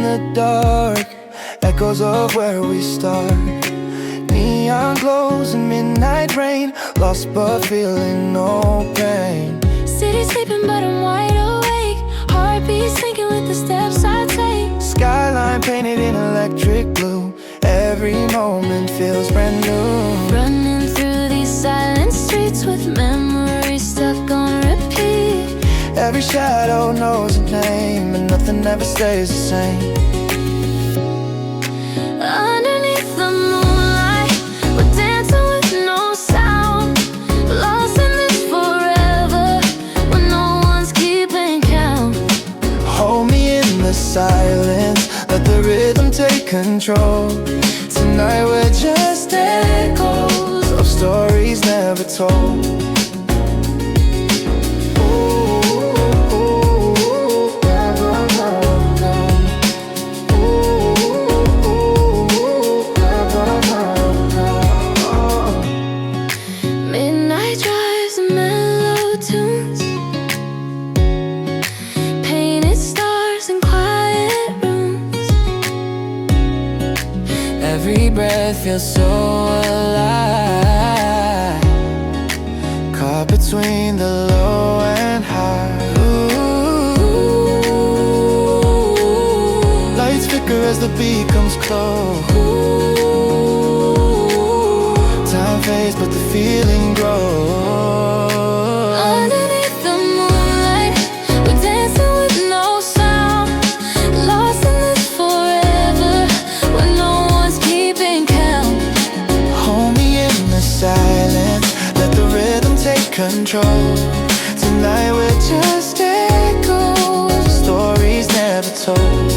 the dark, echoes of where we start. Neon glows in midnight rain, lost but feeling no pain. City sleeping but I'm wide awake, heartbeat syncing with the steps I take. Skyline painted in electric blue, every moment feels brand new. Running through these silent streets with memories stuck on repeat. Every shadow knows a name and nothing ever stays the same. Underneath the moonlight, we're dancing with no sound, lost in this forever when no one's keeping count. Hold me in the silence, let the rhythm take control. Tonight we're just echoes of stories never told. Midnight drives and mellow tunes, painted stars in quiet rooms. Every breath feels so alive, caught between the low and high. Ooh, lights flicker as the beat comes close. Time fades but the feeling grows. Underneath the moonlight, we're dancing with no sound, lost in this forever when no one's keeping count. Hold me in the silence, let the rhythm take control. Tonight we're just echoes, stories never told.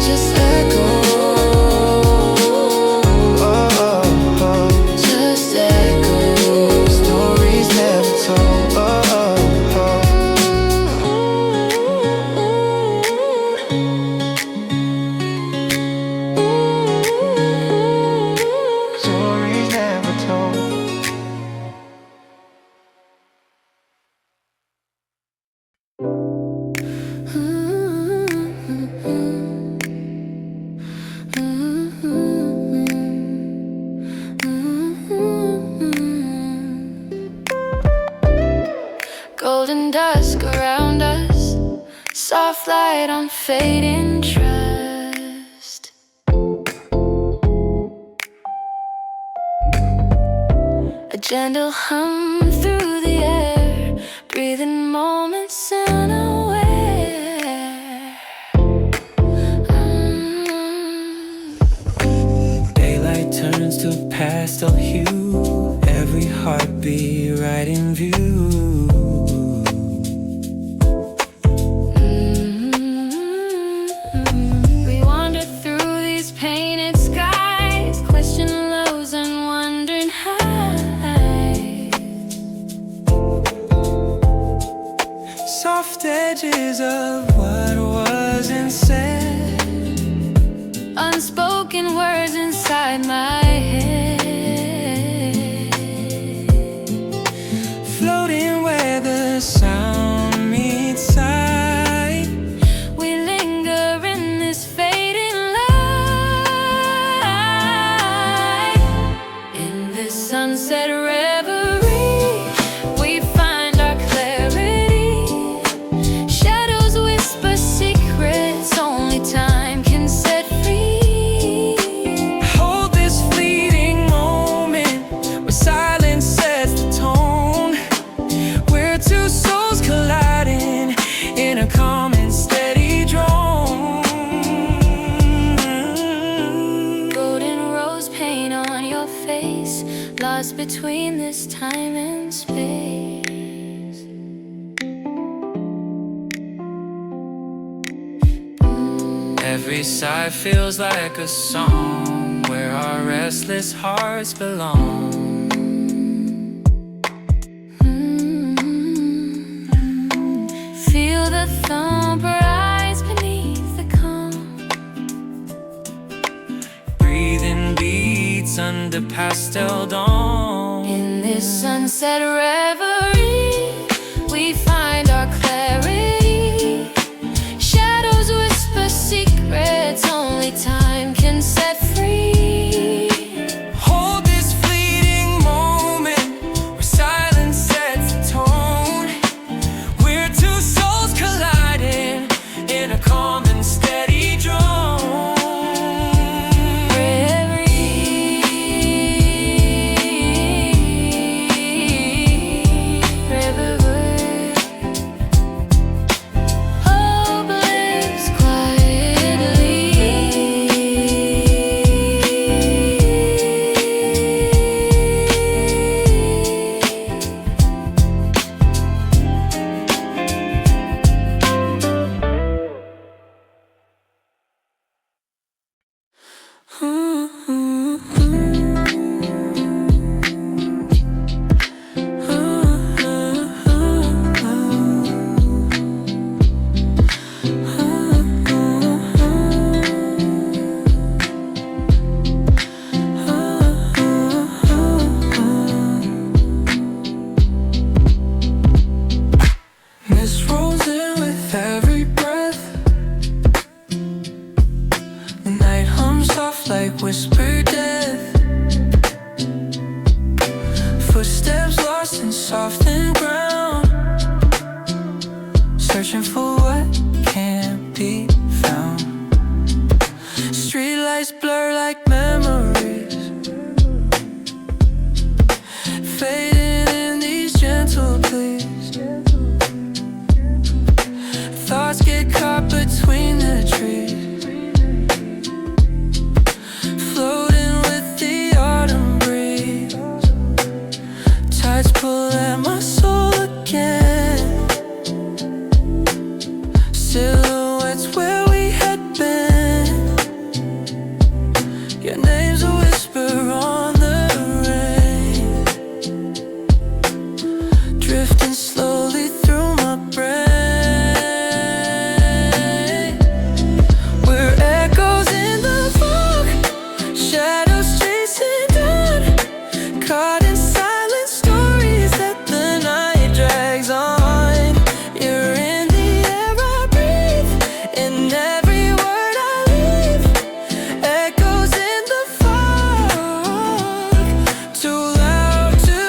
Just echoes. Just echoes, stories never told. Stories never told. Golden dusk around us, soft light on fading trust. A gentle hum through the air, breathing moments unaware. Daylight turns to pastel hue, every heartbeat right in view. We wander through these painted skies, question lows and wondering highs. Soft edges of what wasn't said, Unspoken words inside my head, floating where the sound meets sight. we linger in this fading light. In this sunset reverie, we find our clarity. Shadows whisper secrets only time can set free. Hold this fleeting moment where silence sets the tone. We're two souls colliding in a calm and steady drone. Golden rose paint on your face, lost between this time and space. Every sigh feels like a song where our restless hearts belong. Feel the thump rise beneath the calm. Breathing beats under pastel dawn. In this sunset reverie, we find our clarity. Shadows whisper Rhythm soft like whispered death. Footsteps lost in softened ground, searching for what can't be found. Streetlights blur like memories, fading in these gentle pleas. Thoughts get caught between the trees, floating with the autumn breeze. Tides pull at my soul again, silhouettes where we had been. Your name's a whisper on the rain, drifting slowly through my brain. We're echoes in the fog, shadows chasing dawn, caught in silent stories that the night drags on. You're in the air I breathe, in every word I leave. Echoes in the fog, too loud to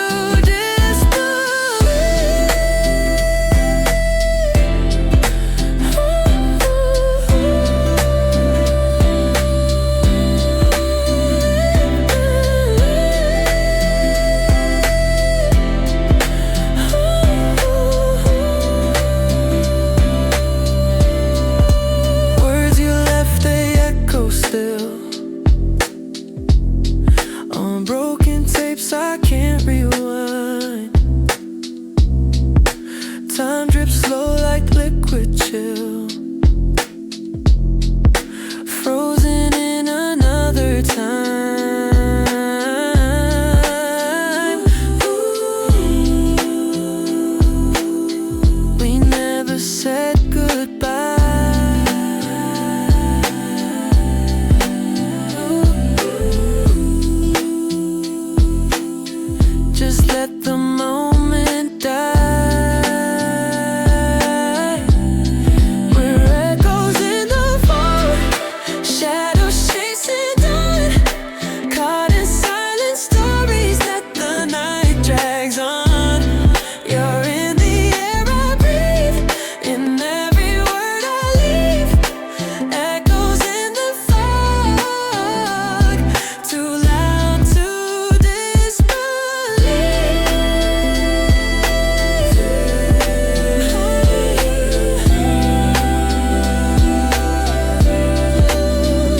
words you left, they echo still on broken tapes I can't rewind. Time drips slow like liquid chill, frozen in another time. We never said goodbye. Just let the moment die. We're echoes in the fog, shadows chasing dawn, caught in silent stories that the night drags on. You're in the air I breathe, in every word I leave. Echoes in the fog, too loud to disbelieve.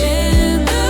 In the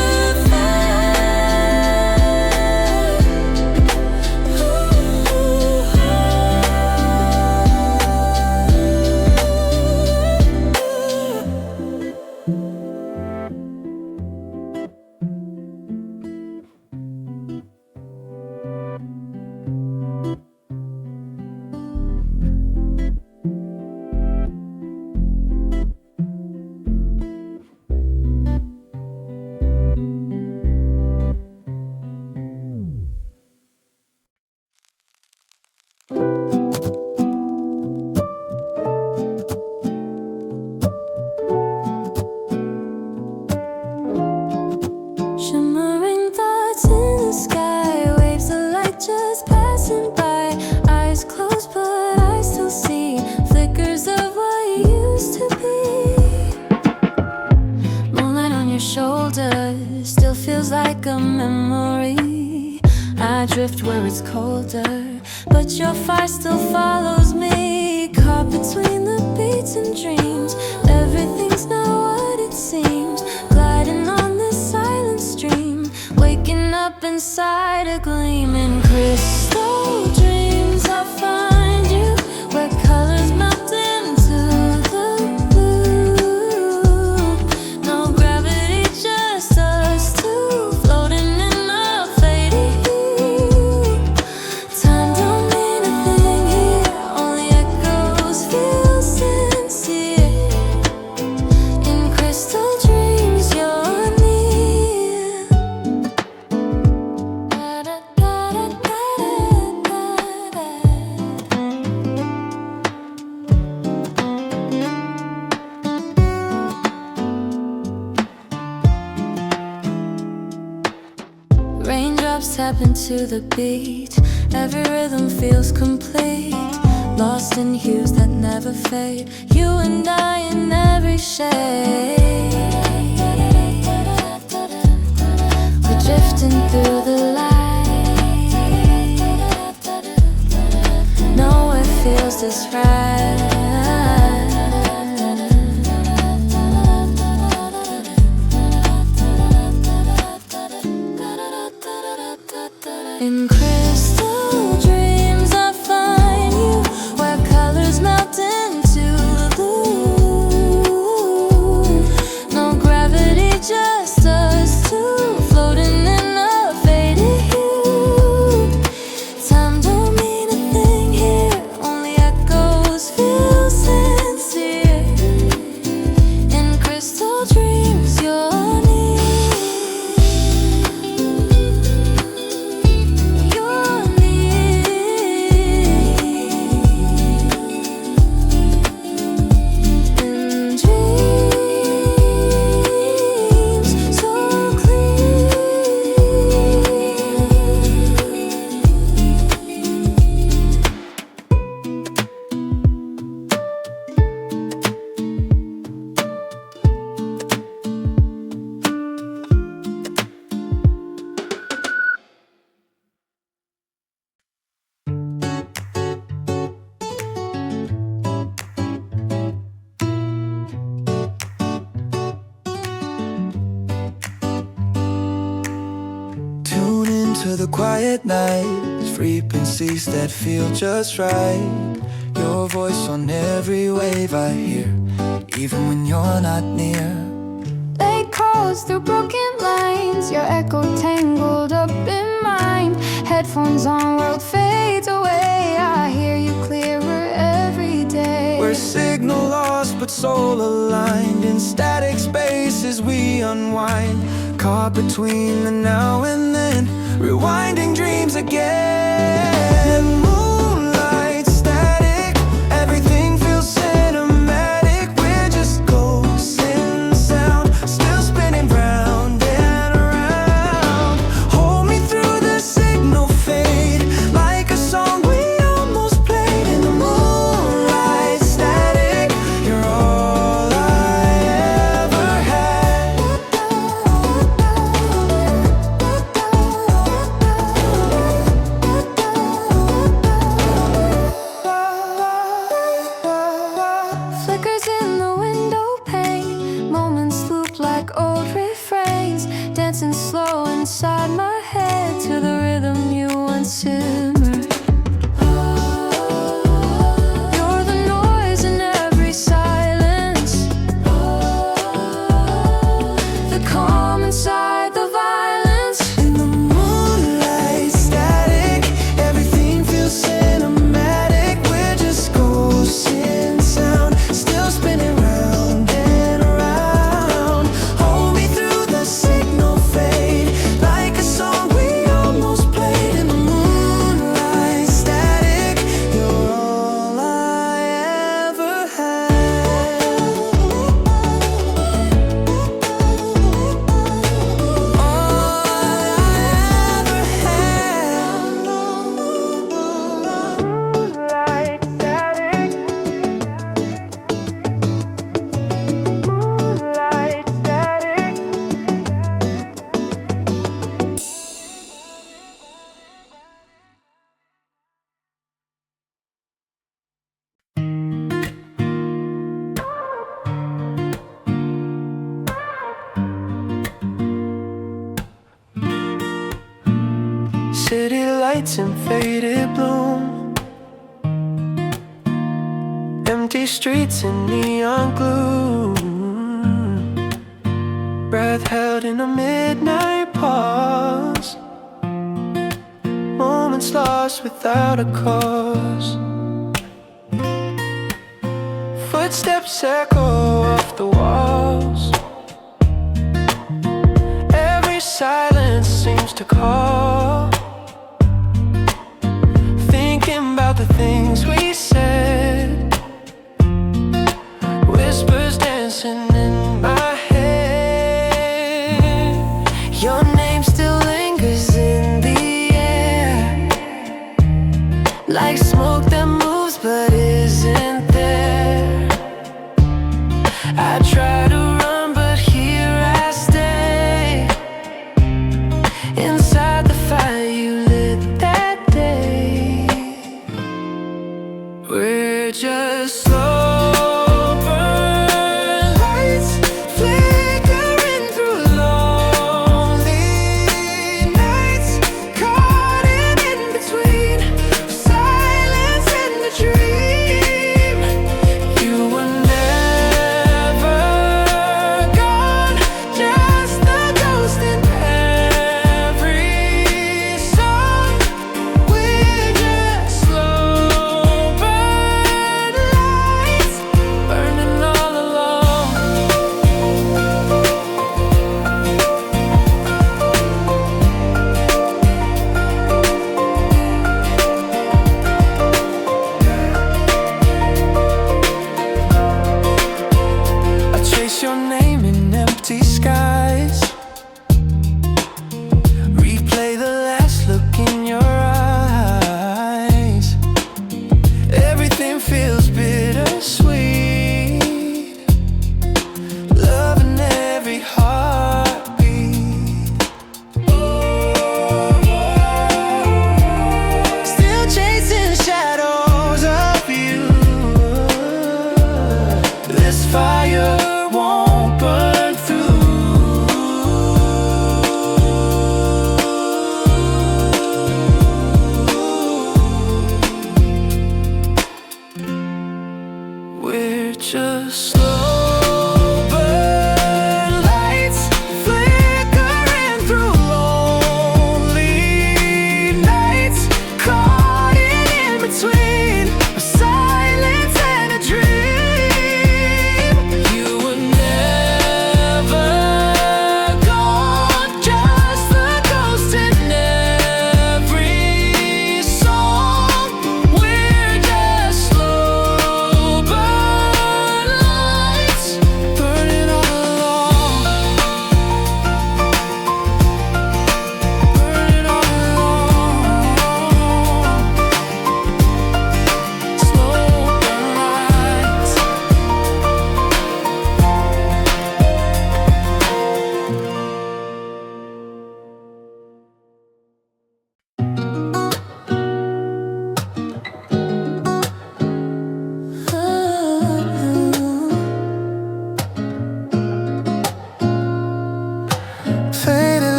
shimmering thoughts in the sky, waves of light just passing by. Eyes closed, but I still see flickers of what used to be. Moonlight on your shoulder still feels like a memory. I drift where it's colder, but your fire still follows me. Caught between the beats and dreams, everything's not what it seems. Gliding on this silent stream, waking up inside a gleaming crystal dreams. I'll find you where colors melt into the blue. No gravity, just us two, floating in a fading hue. Time don't mean a thing here, only echoes feel sincere. In crystal dreams, you're near. Da da da da da. steps tap into the beat. Every rhythm feels complete. Lost in hues that never fade. You and I in every shade. We're drifting through the light. Nowhere feels this right. In crystal dreams I find you, where colors melt into blue. No gravity, just us two, floating in a faded hue. Time don't mean a thing here, only echoes feel sincere. In crystal dreams you're to the quiet nights, frequencies that feel just right. Your voice on every wave I hear, even when you're not near. Late calls through broken lines, your echo tangled up in mine. Headphones on, world fades away. I hear you clearer every day. We're signal lost but soul aligned. In static spaces we unwind, caught between the now and then, rewinding dreams again. Moonlight static, everything feels cinematic. We're just ghosts in sound, still spinning round and around. Hold me through the signal fade, like a song we almost played. In the moonlight static, you're all I ever had. Flickers in the window pane, moments loop like old refrains, dancing slow inside my head to the rhythm you once simmered. You're the noise in every silence, the calm inside the violence. In the moonlight static, everything feels cinematic. We're just ghosts in sound, still spinning round and around. Hold me through the signal fade, like a song we almost played. In the moonlight static, you're all I ever had. All I ever had. Moonlight static. Moonlight static. City lights in faded bloom, empty streets in neon gloom, breath held in a midnight pause, moments lost without a cause. Footsteps echo off the walls, every silence seems to call. Thinking about the things we said, whispers dancing in my head. Your name still lingers in the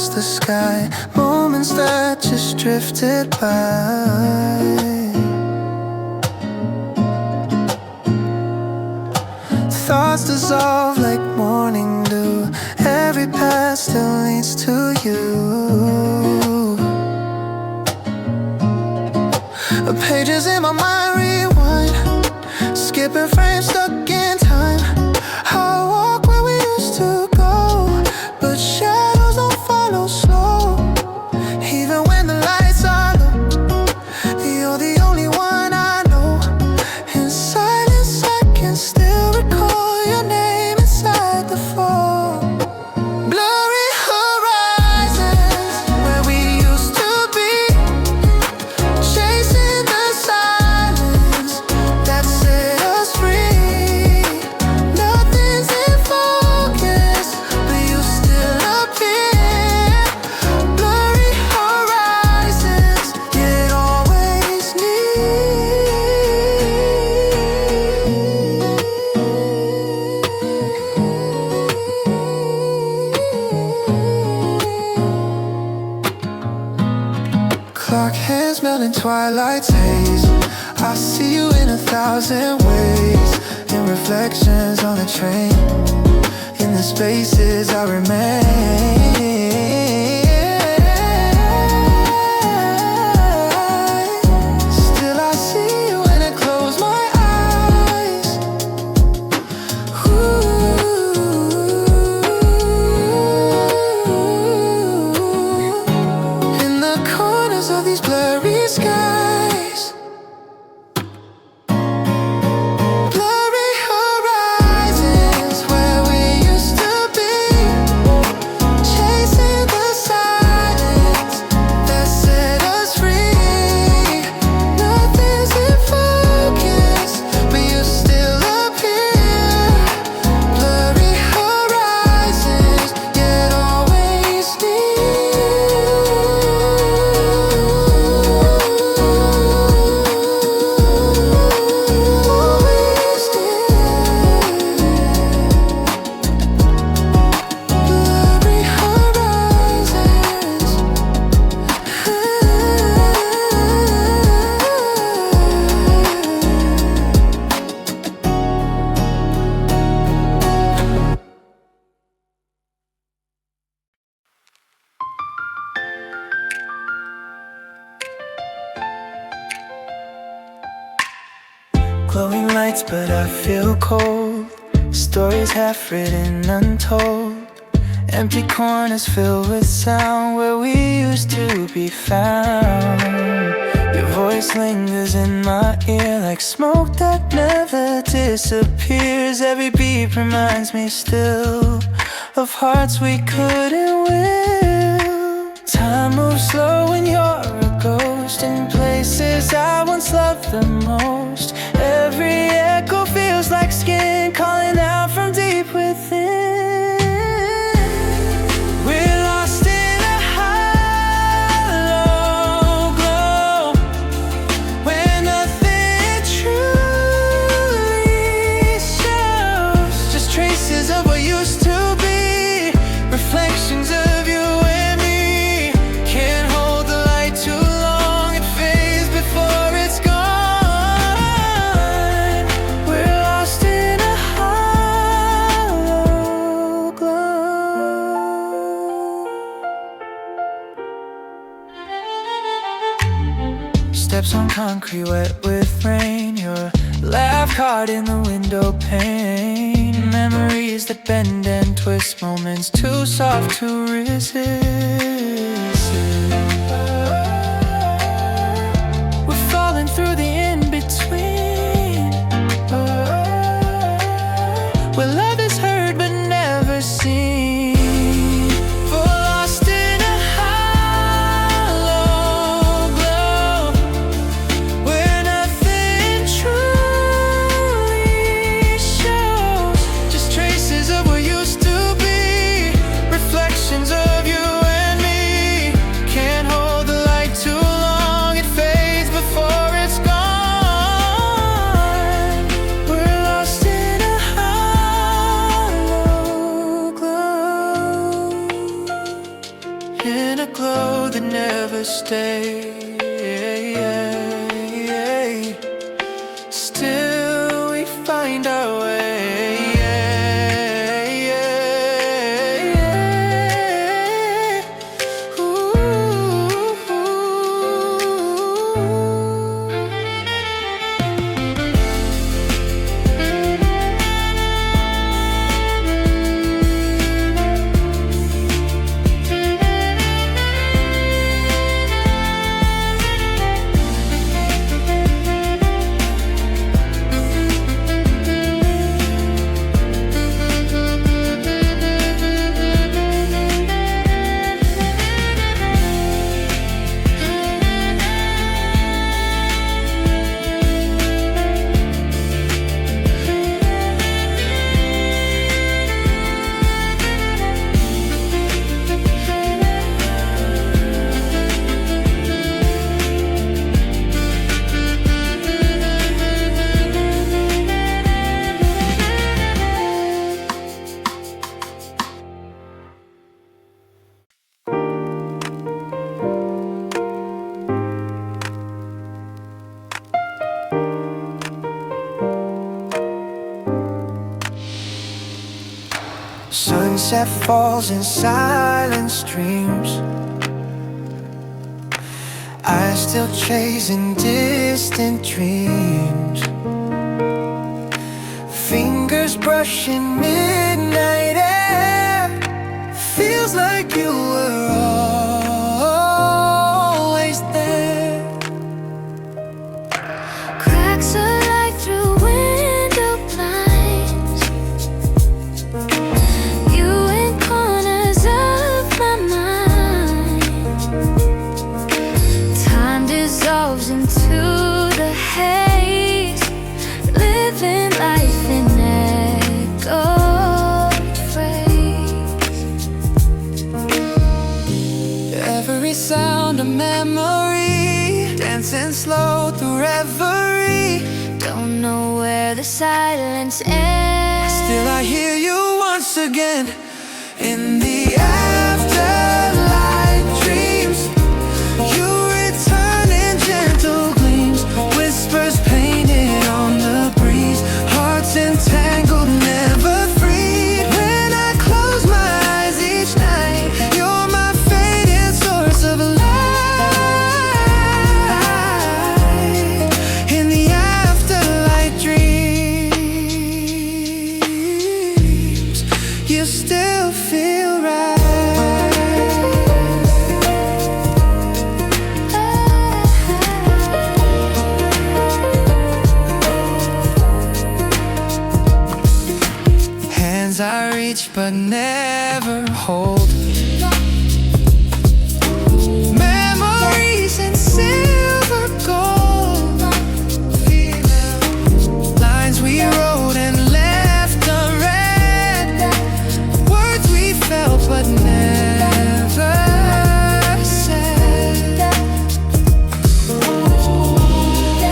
across the sky, moments that just drifted by. Thoughts dissolve like morning dew. Every path still leads to you. Pages in my mind rewind, skipping frames stuck in time. I walk where we used to go, but shadows don't follow slow. Even when the lights are low, you're the only one I know. In silence I can still recall your name inside the phone. Blurry horizons, where we used to be, chasing the silence that set us free. Nothing's in focus, but you still appear. Blurry horizons, yet always Clock hands melt in twilight's haze. I see you in 1,000 ways, in reflections on a train, in the spaces I remain. Still I see you when I close my eyes. In the corners of these blurry skies, blurry horizons, where we used to be, chasing the silence that set us free. Nothing's in focus, but you still appear. Blurry horizons, yet always Blurry horizons. Glowing lights, but I feel cold. Stories half written, untold. Empty corners filled with sound, where we used to be found. Your voice lingers in my ear like smoke that never disappears. Every beat reminds me still of hearts we couldn't will. Time moves slow when you're a ghost, in places I once loved the most. Every echo feels like skin calling out from deep within. We're lost in a hollow glow, where nothing truly shows. Just traces of what used to be, reflections of you and me. Can't hold the light too long, it fades before it's gone. We're lost in a hollow glow. Steps on concrete wet with rain, your laugh caught in the window pane. Memories that bend and twist, moments too soft to resist. We're falling through the in-between, where love is heard but never seen. For lost in a hollow glow, where nothing truly shows. Just traces of what used to be, reflections of you and me. a glow that never stays. Still we find our way. Sunset falls in silent streams. Eyes still chasing distant dreams. Fingers brushing midnight air. Feels like you were always there. Cracks of light through window blinds. You in corners of my mind. Time dissolves into the haze. Living life in echoed phrase. Every sound a memory, dancing slow through reverie. Don't know where the silence ends. Still I hear you once again in the afterlight dreams. You return in gentle gleams, whispers painted on the breeze, hearts entangled, never freed. When I close my eyes each night, you're my fading source of light. In the afterlight dreams, you still feel right. Hands I reach but never hold. Memories in silver gold. Lines we wrote and left unread. Words we felt but never said.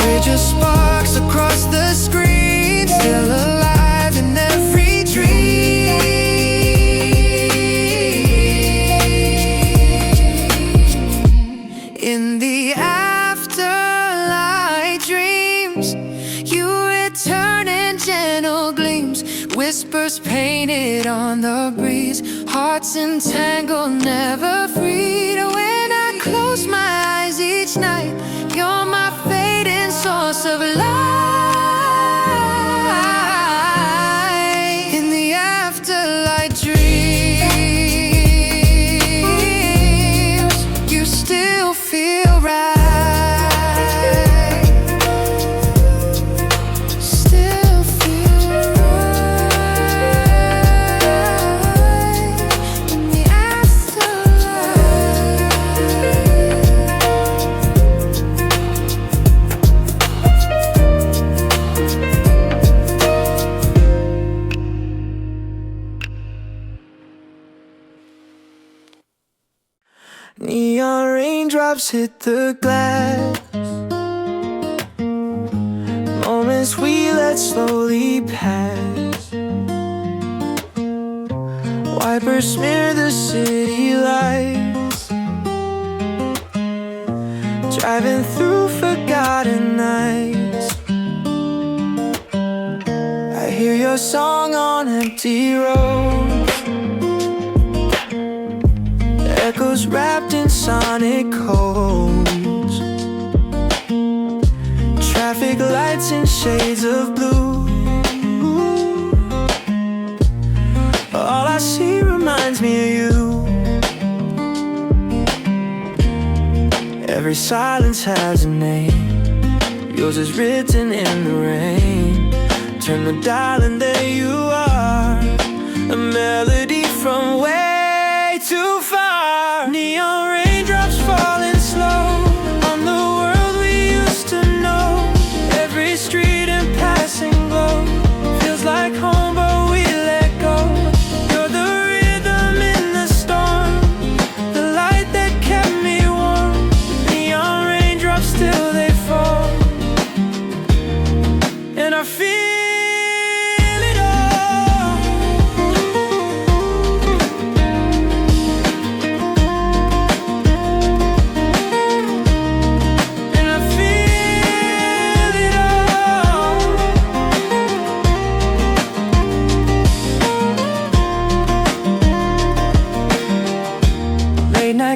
We're just sparks across the screen, still alive in every dream. In the afterlight dreams, you return in gentle gleams, whispers painted on the breeze, hearts entangled, never freed. When I close my eyes each night, you're my fading source of light. In the afterlight dreams, you still feel right. Still feel right. In the afterlight. Neon raindrops hit the glass. Moments we let slowly pass. Wipers smear the city lights. driving through forgotten nights. I hear your song on empty roads, echoes wrapped in sonic codes, traffic lights in shades of blue. All I see reminds me of you. Every silence has a name, yours is written in the rain. Turn the dial and there you are, a melody from way too far. Neon raindrops falling slow on the world we used to know. Every street and passing glow feels like home, but we let go. You're the rhythm in the storm, the light that kept me warm. Neon raindrops still they fall, and I feel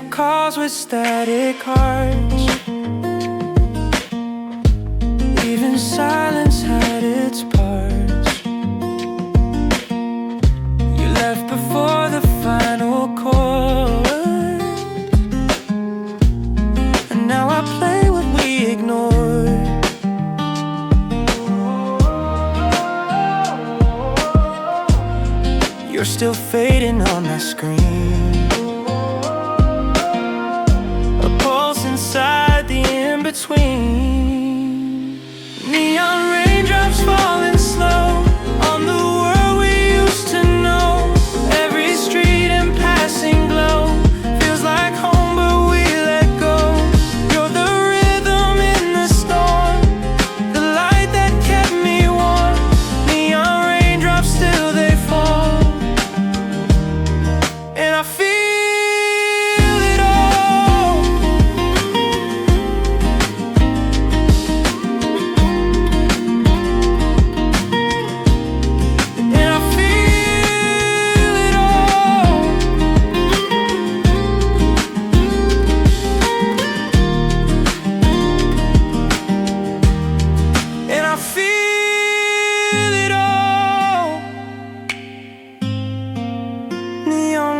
calls with static hearts. Even silence had its parts. You left before the final chord, and now I play what we ignored. You're still fading on my screen, inside the in-between. Neon raindrops falling slow on the world we used to know. Every street and passing glow feels like home, but we let go. You're the rhythm in the storm, the light that kept me warm. Neon raindrops still they fall, and I feel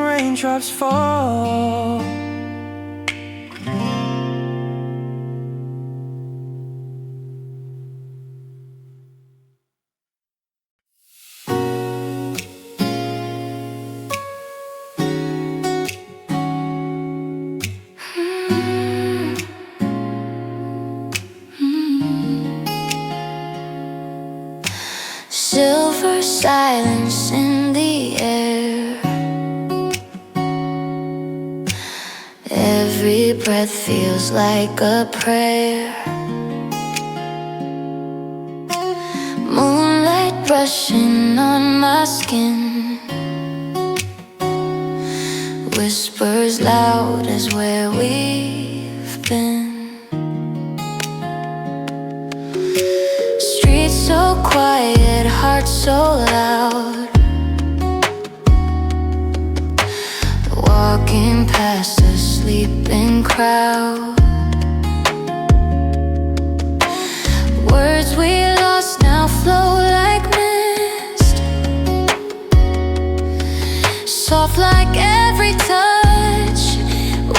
raindrops fall. Silver silence in the air, every breath feels like a prayer. Moonlight brushing on my skin, whispers loud as where we've been. Streets so quiet, heart so loud, walking past a sleeping crowd. Words we lost now flow like mist, soft like every touch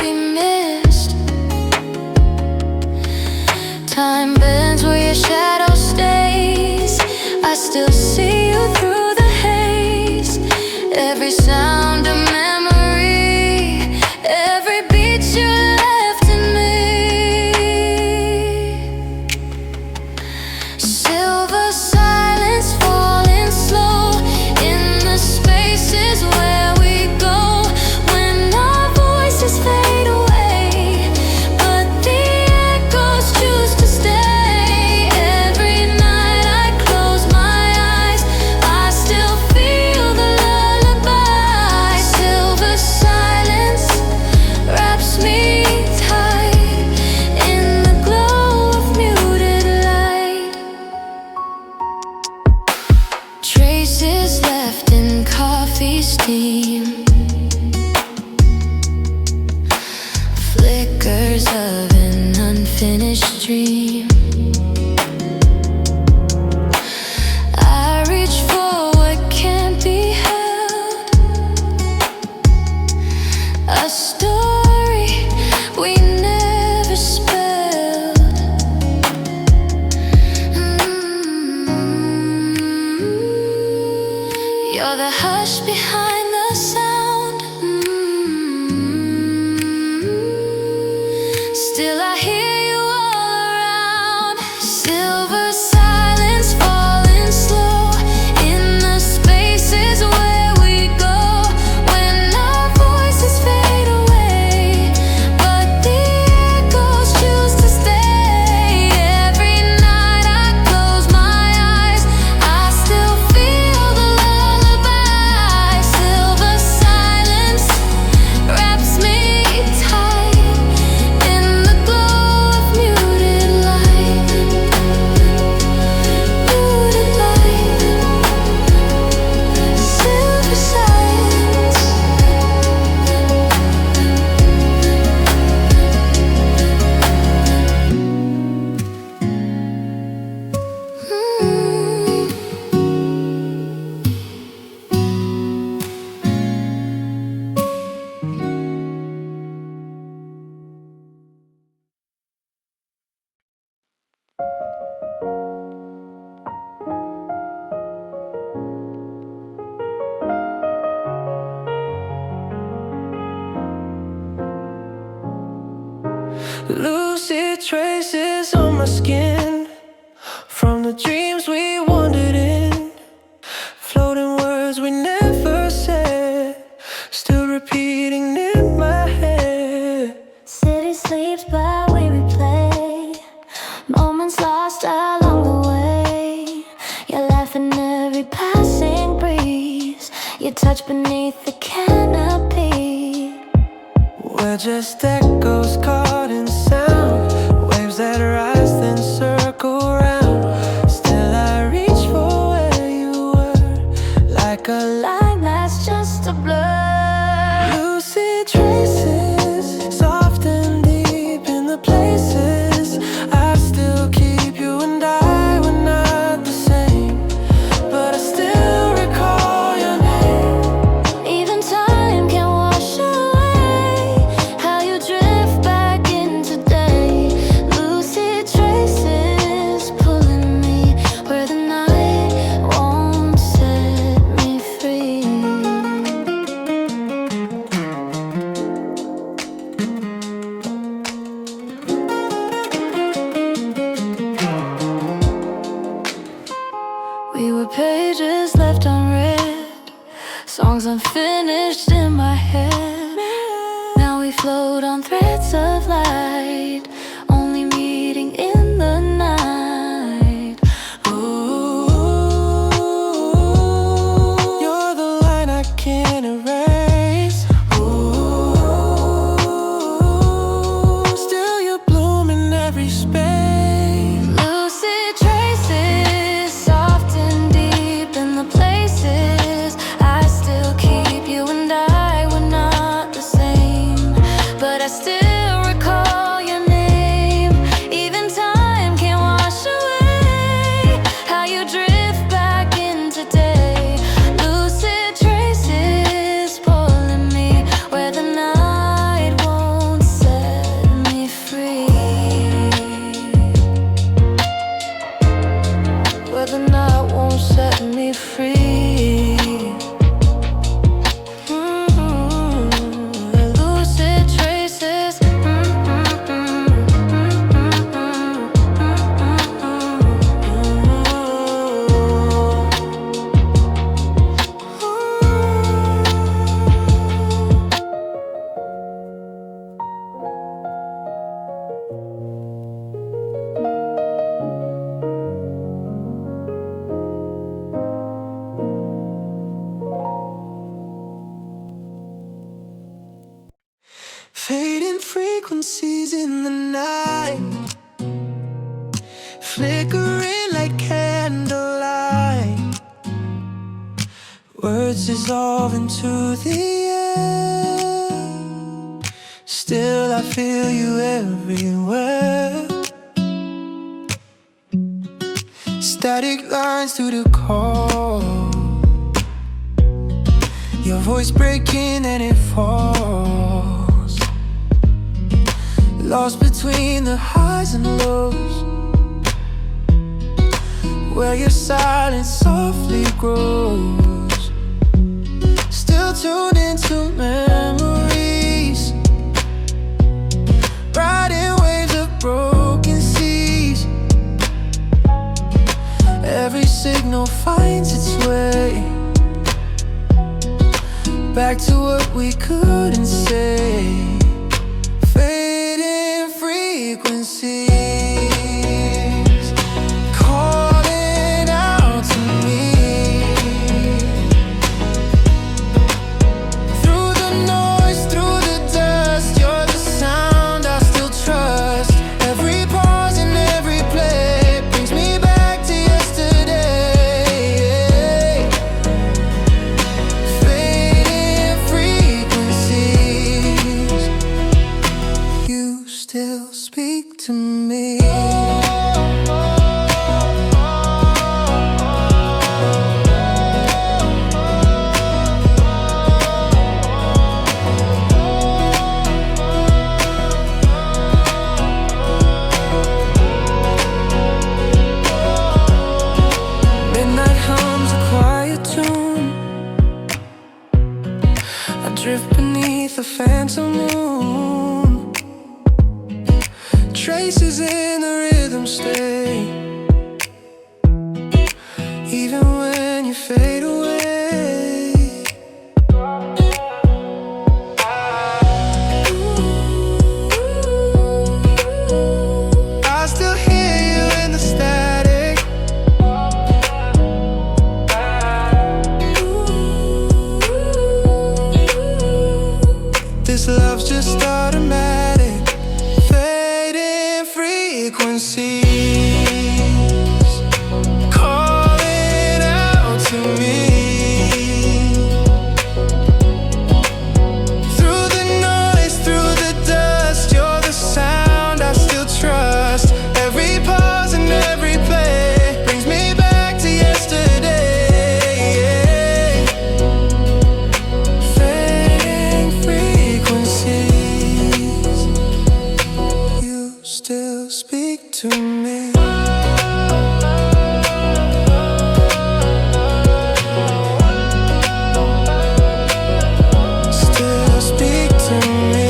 we missed. Time bends where your shadow stays, I still see you through the haze. Every sound a memory, every beat you left in me. unfinished dream. I reach for what can't be held, a story we never spelled. You're the hush behind the sound. Still I hear you all around. Silver silence falling slow in the spaces where we go when our voices fade away, but the echoes choose to stay. Every night I close my eyes, I still feel the lullaby. Silver silence wraps me tight in the glow of muted light. Muted light. Silver silence. Lucid traces on my skin from the dreams we wandered in. Floating words we never said, still repeating in my head. City sleeps but we replay moments lost along the way. You're laughing every passing breeze, you touch beneath the canopy. We're just echoes caught in sound, waves that rise then circle round. Still I reach for where you were, like a Line that's just a blur. lucid traces, soft and deep in the places. I still keep you and I were not the same, but I still recall your name. Even time can wash away how you drift back into day. Lucid traces pulling me where the night won't set me free. We were pages left unread, songs unfinished in my head. Now we float on threads of light, only meeting in the night. Ooh, you're the line I can't erase. Ooh, still you bloom in every space. Lucid traces, soft and deep in the places. I still keep you and I were not the same, but I still recall your name. Even time can't wash away how you drift back into day. Lucid traces pulling me where the night won't set me free. Where the night won't set me free. Lucid traces. Fading frequencies in the night, flickering like candlelight. Words dissolve into the air. Still I feel you everywhere. static lines through the call. Your voice breaking and it falls, lost between the highs and lows, where your silence softly grows. Still tuned into memories, riding waves of broken seas. Every signal finds its way back to what we couldn't say. Fading frequencies calling out to me. Through the noise, through the dust, you're the sound I still trust. Every pause and every play brings me back to yesterday. Fading frequencies, you still speak to me. Midnight hums a quiet tune. I drift beneath a phantom moon. Traces in the rhythm stay, even when you fade away. I still hear you in the static. This love's just automatic. Fading frequencies calling out to me. Through the noise, through the dust, you're the sound I still trust. Every pause and every play brings me back to yesterday. Fading frequencies, you still speak to me. Still speak to me.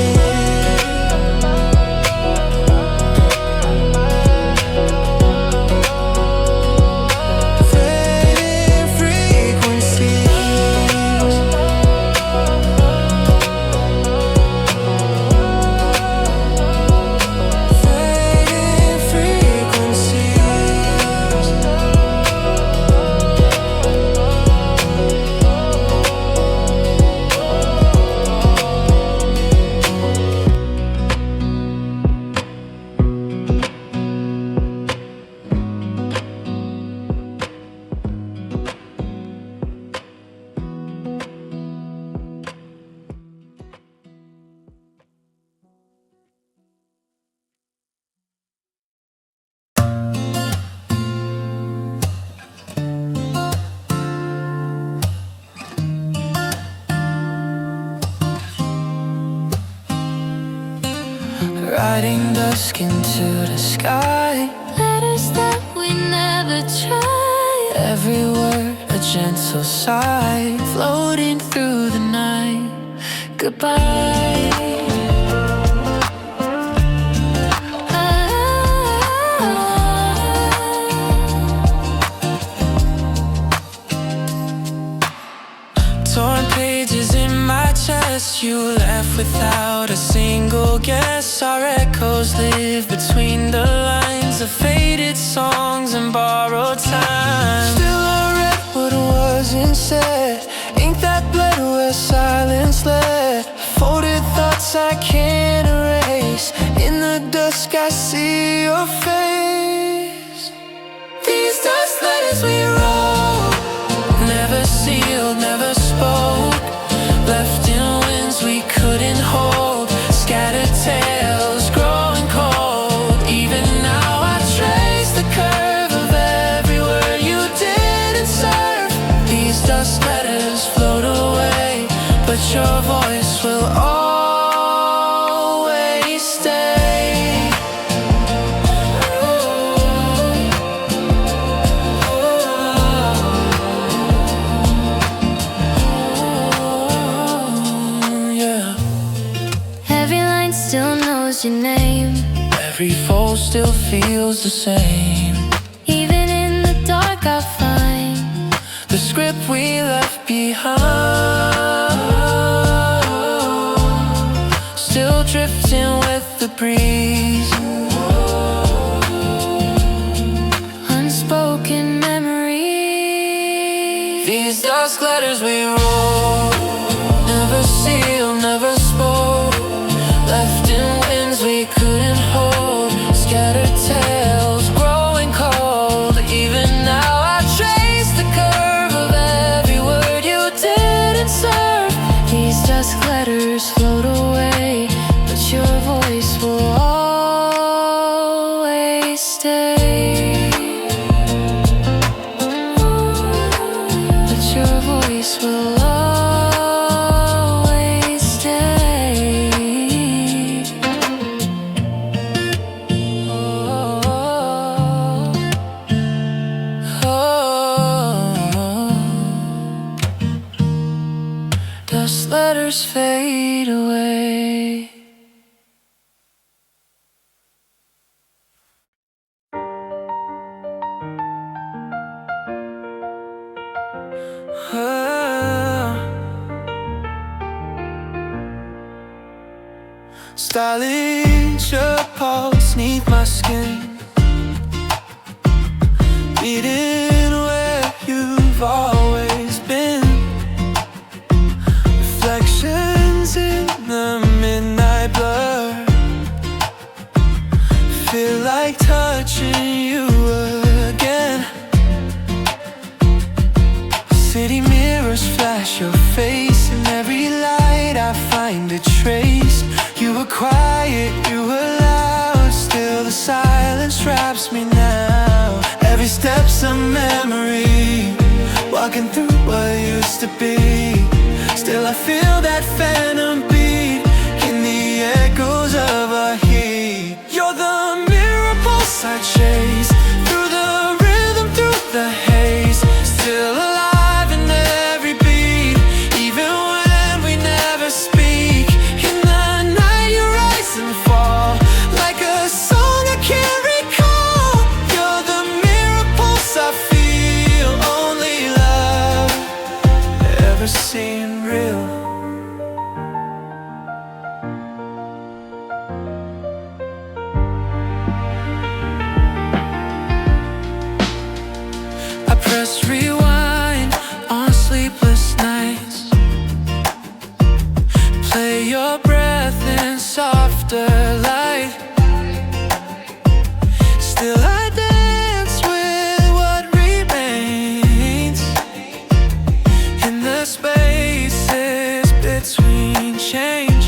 Fading frequencies, fading frequencies. Riding dusk into the sky, Letters that we never tried. every word a gentle sigh, floating through the night. Goodbye. Torn pages in my chest, you left without a single guess. Our echoes live between the lines of faded songs and borrowed time. Still I read what wasn't said, ink that bled where silence led. Folded thoughts I can't erase, in the dusk I see your face. These dust letters we wrote, never sealed, never spoke, left in winds we couldn't hold. Scattered tales growing cold. Even now I trace the curve of every word knows your name. Every fold still feels the same. Even in the dark I find the script we left behind. Still drifting with the breeze. Unspoken memories. These dusk letters we wrote, never sealed, never spoke. Left in winds we couldn't hold. Scattered tales growing cold. Even now I trace the curve of every word you didn't serve. These dusk letters float away, but your voice will always stay. But your voice will always stay. Dust letters fade away. Stylish your pulse neath my skin, beating where you've always been. Reflections in the midnight blur, feel like touching you again. City mirrors flash your face, in every light I find a trace. You were quiet, you were loud, still the silence traps me now. Every step's a memory, walking through what used to be. Still I feel that phantom beat in the echoes of our heat. You're the mirror pulse I chase, through the rhythm, through the haze. Still alive in every beat, even when we never speak. In the night you rise and fall, like a song I can't recall. You're the mirror pulse I feel, only love ever seemed real. I press rewind on sleepless nights, play your breath in softer light. Still I dance with what remains in the spaces between change.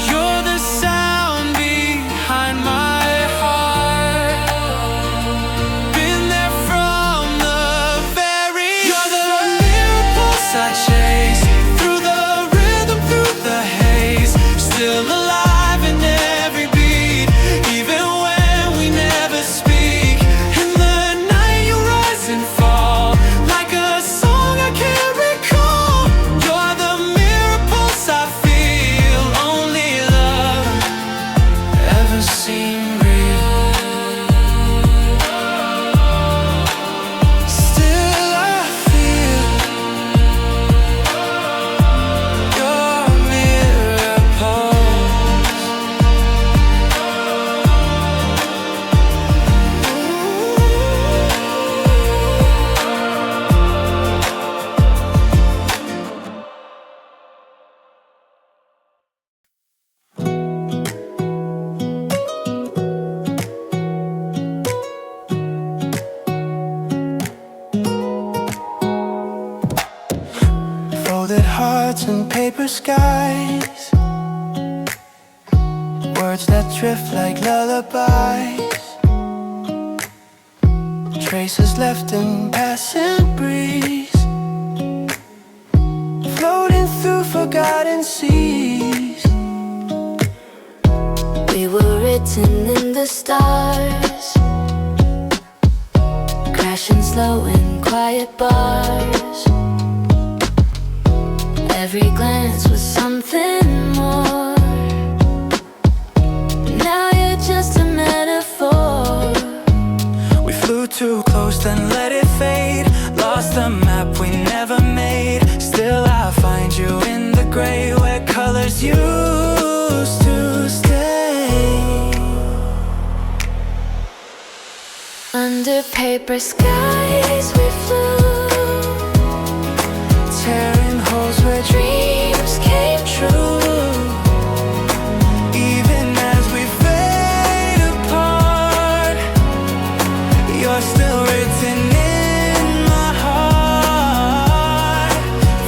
You're the sound behind my heart, been there from the very start. You're the mirror pulse I chase, through the rhythm, through the haze. Still alive in every beat, even when we never speak. In the night you rise and fall, like a song I can't recall. You're the mirror pulse I feel, only love ever seemed real. Still I feel your mirror pulse. Folded hearts and paper skies, words that drift like lullabies. Traces left in passing breeze, floating through forgotten seas. We were written in the stars, crashing slow in quiet bars. Every glance was something more. Now you're just a metaphor. We flew too close, then let it fade. Lost the map we never made. Still I find you in the gray where colors used to stay. Under paper skies we flew, Tearing holes where dreams came true. even as we fade apart, you're still written in my heart.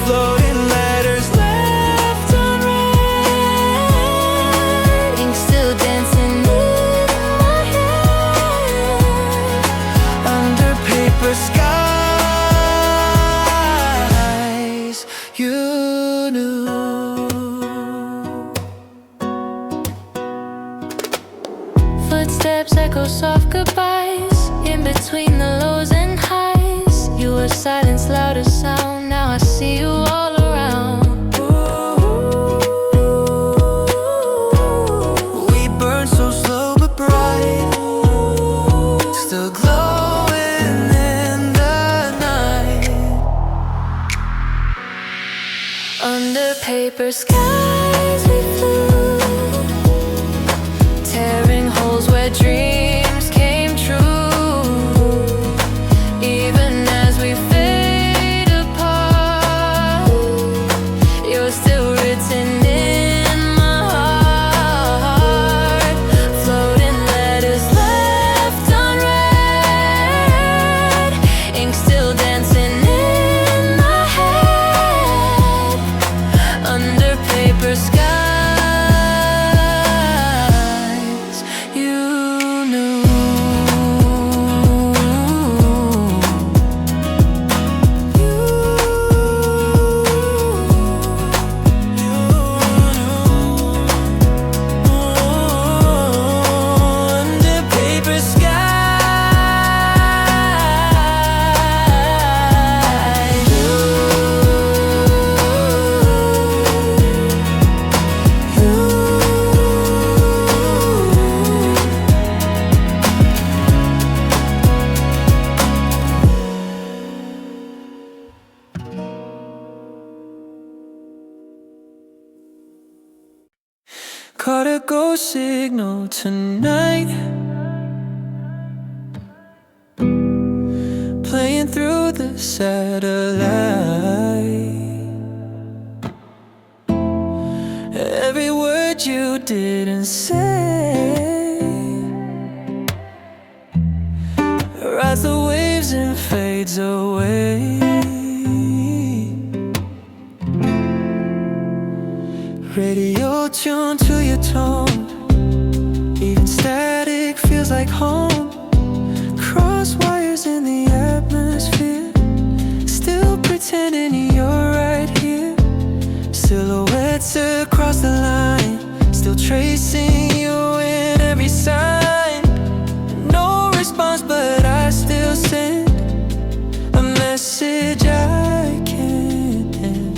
Floating letters left unread, Ink still dancing in my head. under paper skies. You knew. Footsteps echo soft goodbyes in between the lows and highs. You were silence, louder sound. Now I see you all around. We burn so slow but bright, still glowing in the night. Under paper skies we flew, tearing holes where dreams came true. Even as we fade apart, you're still written in my heart. Floating letters left unread, ink still dancing in my head. Under paper skies, you knew. Under paper skies, caught a ghost signal tonight, playing through the satellite. Every word you didn't say, rides the waves and fades away. Radio tuned to your tone, even static feels like home. Cross wires in the atmosphere, still pretending you're right here. Silhouettes across the line, still tracing you in every sign. No response, but I still send a message I can't end.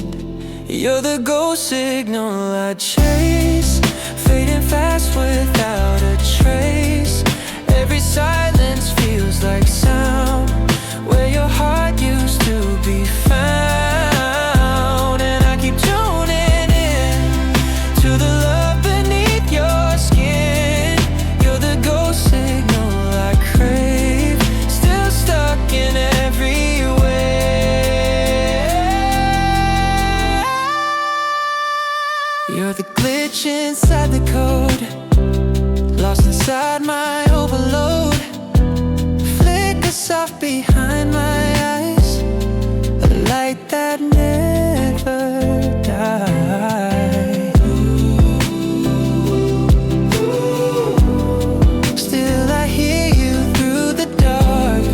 You're the ghost signal I chase, fading fast without a trace. Every silence feels like sound, where your heart used to be found. And I keep tuning in to the love beneath your skin. You're the ghost signal I crave, still stuck in every way. You're the glitch inside the code, lost inside my overload. Flicker soft behind my eyes, a light that never dies. Still I hear you through the dark,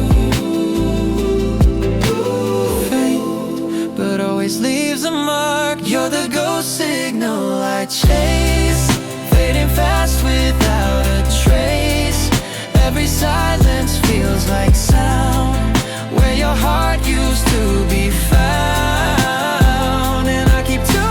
faint but always leaves a mark. You're the ghost signal I chase, fading fast without a trace. Every silence feels like sound, where your heart used to be found. And I keep tuning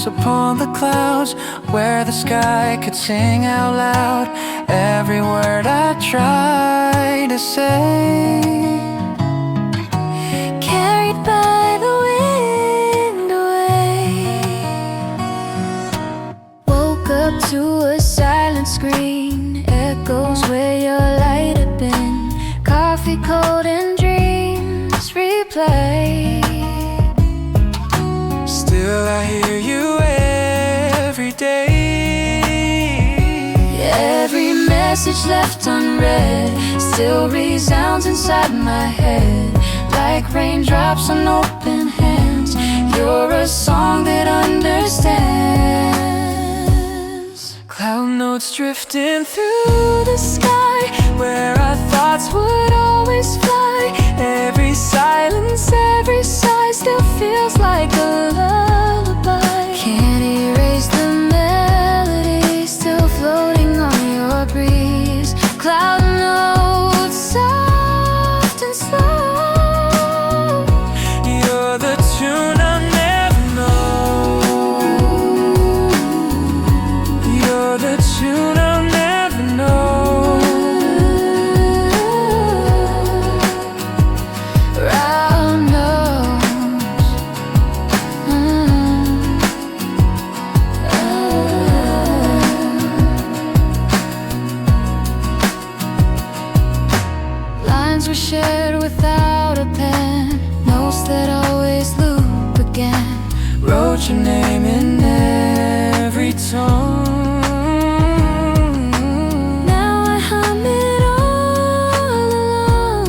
voice upon the clouds, where the sky could sing out loud every word I try to say. Carried by the wind away. Woke up to a silent screen, echoes where your light had been. Coffee cold and dreams replay. Still I hear you every day. Every message left unread still resounds inside my head, like raindrops on open hands. You're a song that understands. Cloud notes drifting through the sky, where our thoughts would always fly. Every silence, every sigh still feels like a lullaby. Can't erase the melody still floating on your breeze. Cloud notes soft and slow. You're the tune I'll never know. You're the tune I'll never know. Round nose. Lines were shared without a pen, notes that always loop again. Wrote your name in every tone. Now I hum it all alone.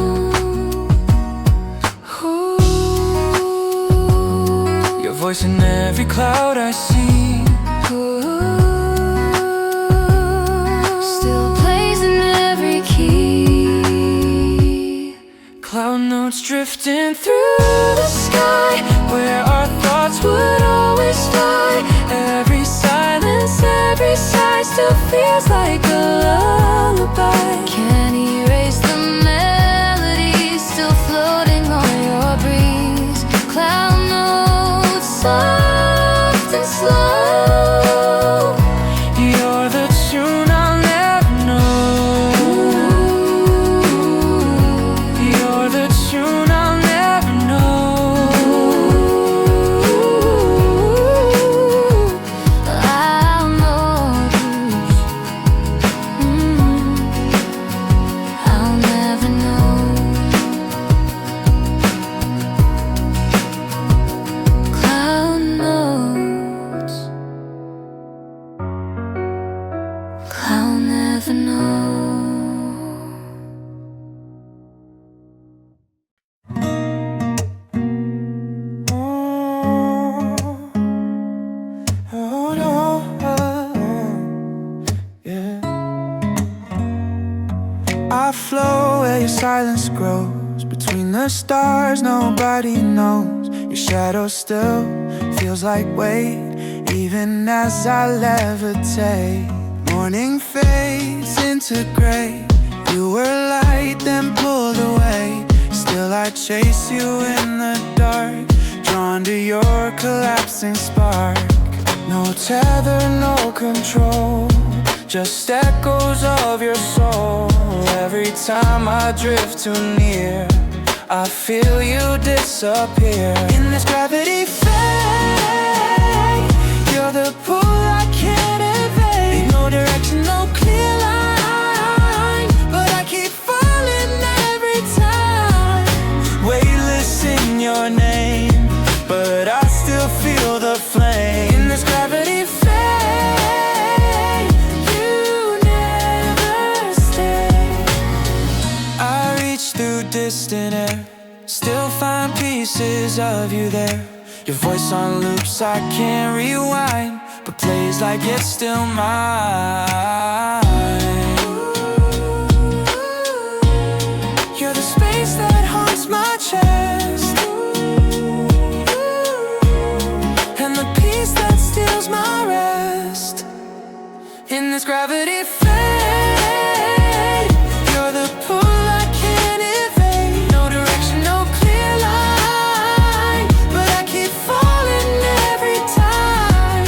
Ooh. Your voice in every cloud I see. Still plays in every key. Cloud notes drifting through the sky, where our thoughts would always fly. Every silence, every sigh still feels like a lullaby. Can't erase the melody still floating on your breeze. Cloud notes soft and slow. You're the tune I'll never know. You're the tune I'll never know. I'll know this. I'll never know. Cloud notes. I'll never know. Oh, no, yeah. I flow where your silence grows. Between the stars, nobody knows. Your shadow still feels like weight, even as I levitate. Morning fades into gray. You were light, then pulled away. Still I chase you in the dark, drawn to your collapsing spark. No tether, no control, just echoes of your soul. Every time I drift too near, I feel you disappear. In this gravity fade, you're the pull I can't evade. No direction, no clear line, but I keep falling every time. Weightless in your name, but I still feel the flame. In this gravity fade, you never stay. I reach through distant air, still find pieces of you there. Your voice on loops I can't rewind, but plays like it's still mine. You're the space that haunts my chest, and the peace that steals my rest. In this gravity fade, you're the pull I can't evade. No direction, no clear line, but I keep falling every time.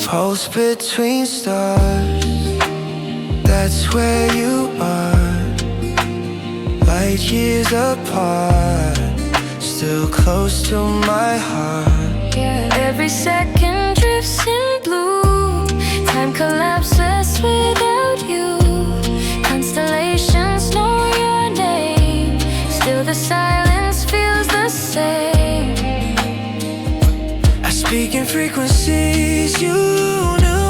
pulse between stars. That's where you are, light years apart, still close to my heart. Yeah. Every second drifts in blue, time collapses without you. Constellations know your name, still the silence feels the same. I speak in frequencies you knew,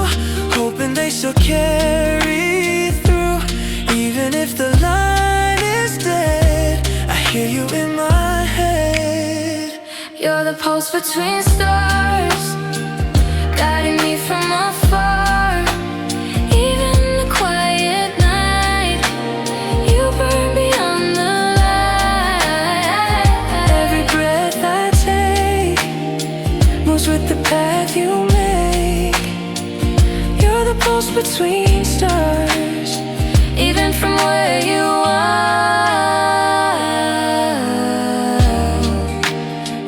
hoping they still carry through. Even if the line is dead, I hear you in my head. You're the pulse between stars, guiding me from afar. Even in the quiet night, you burn beyond the light. Every breath I take moves with the path you make. You're the pulse between stars, Even from where you are,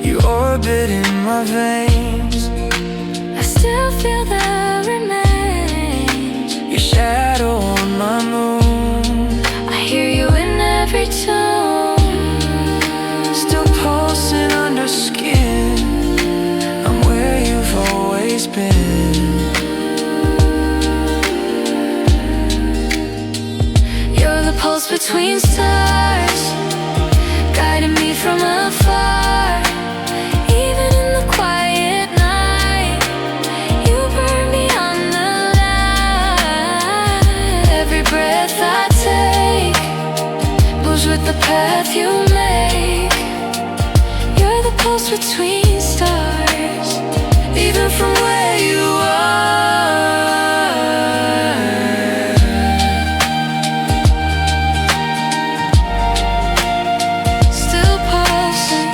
you orbit in my veins. I still feel the remains. Your shadow on my moon, I hear you in every tone. still pulsing under skin. I'm where you've always been. You're the pulse between stars, guiding me from afar. Even in the quiet night, you burn beyond the light. Every breath I take moves with the path you make. You're the pulse between stars, even from where you are. Still pulsing,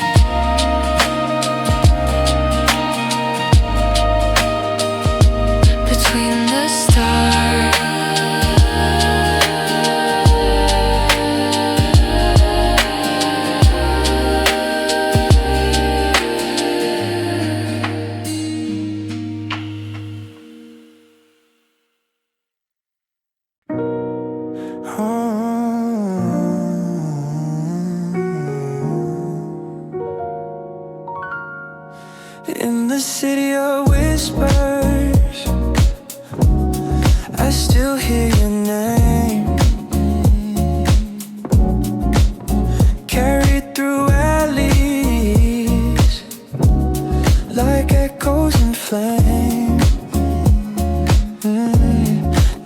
between the stars. In the city of whispers, I still hear your name, carried through alleys like echoes in flame.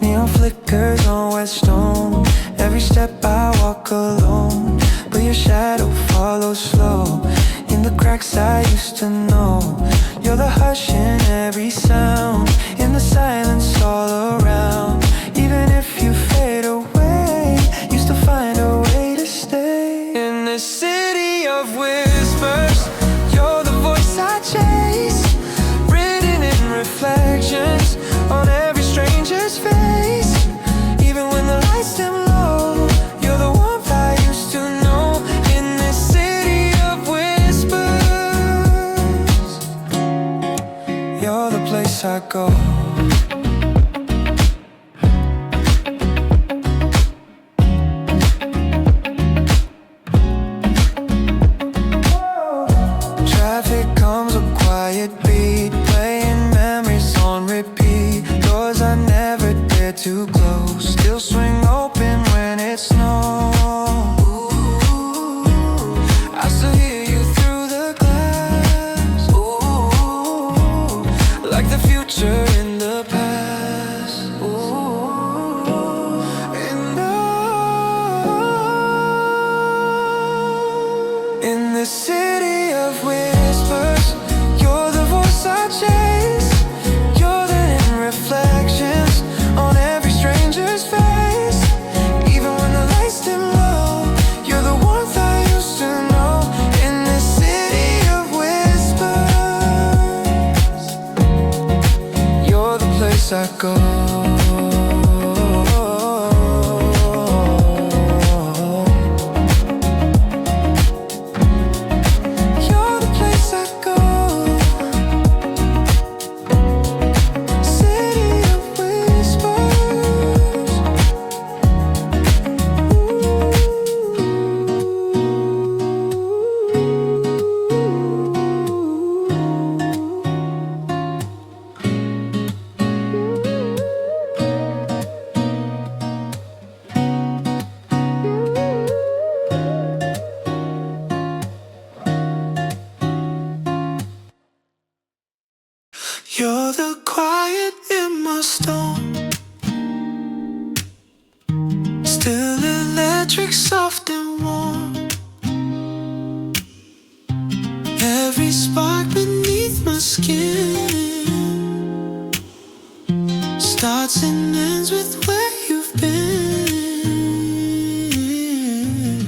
Neon flickers on wet stone, every step I walk alone, but your shadow follows slow in the cracks I used to know. You're the hush in every sound, in the silence all around. Even if you fade away, you still find a way to stay. In the city of whispers, you're the voice I chase, written in reflections on every stranger's face. Even when the lights dim low, you're the warmth I used to know. In this city of whispers, you're the place I go. Traffic comes a quiet beat, playing memories on repeat. Doors I never dared to close, still swing open when it snows. I still hear you through the glass, like the future in the past. And in the city of whispers, you're the voice I chase. You're the in reflections on every stranger's face. Even when the lights dim low, you're the warmth I used to know. In the city of whispers, you're the place I go. You're the place I go. You're the quiet in my storm, still electric, soft and warm. Every spark beneath my skin starts and ends with where you've been.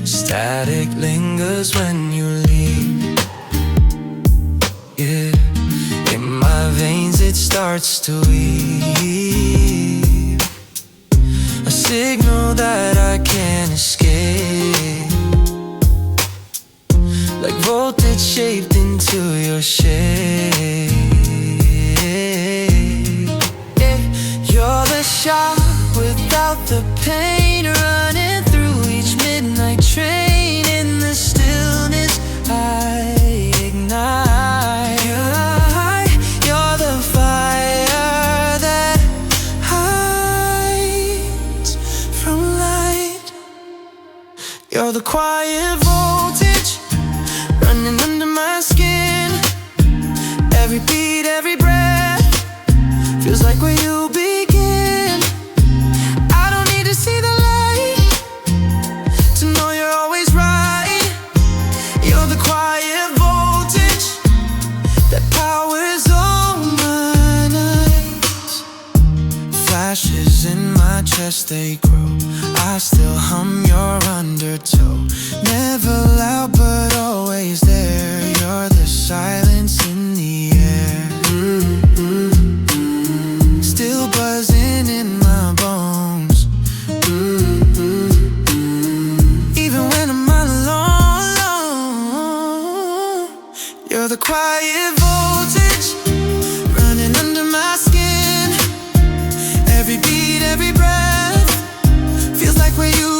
Static lingers when you leave. Yeah, in my veins it starts to weave, a signal that I can't escape, like voltage shaped into your shape. Yeah, you're the shock without the pain, running through each midnight train. In the stillness I ignite. You're the fire that hides from light. You're the quiet voltage running under my skin. Every beat, every breath feels like where you begin. I don't need to see the light to know you're always right. You're the quiet voltage that powers all my nights. Flashes in my chest, they grow. I still hum your undertow. Never loud but always there. You're the silence in the air. Still buzzing in my bones. Even when I'm all alone. You're the quiet voltage running under my skin. Every beat, every breath feels like where you